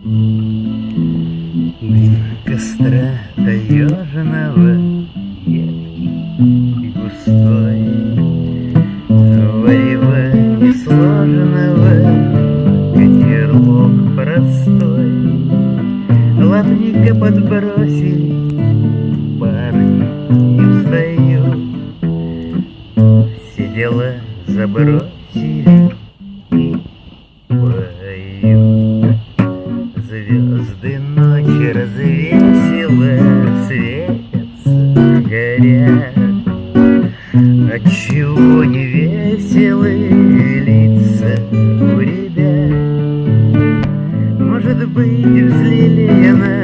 Дым костра таежного, едкий и густой, варево несложенного, котелок простой. Лапника подбросили, парни не встают, все дела забросили и поют. Звезды ночи развесила, светятся, горят. Отчего не веселы лица у ребят? Может быть, взлелеяна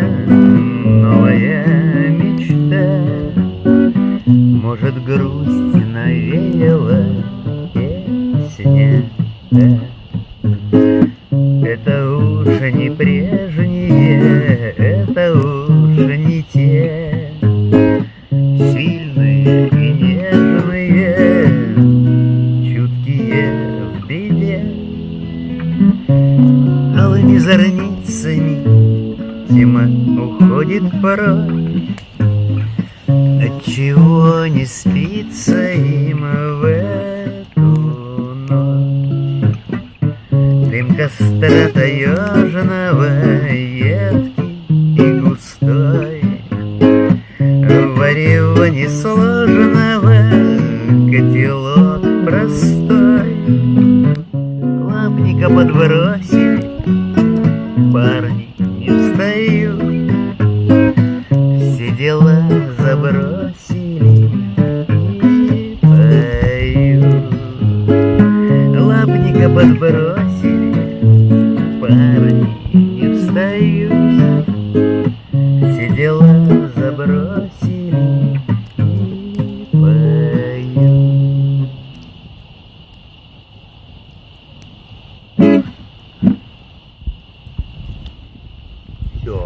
новая мечта, может, грусть навеяла песня, да. Это уж не прежние, это уж не те, сильные и нежные, чуткие в беде. Алыми зорницами зима уходит порой. Отчего не спится им в эту ночь? Дым костра таежного, едкий и густой, варево несложного, котелок простой. Лапника подбросили, парни не встают, все дела забросили и поют. Лапника подбросили, парни не встают, все дела забросили и поют. Все.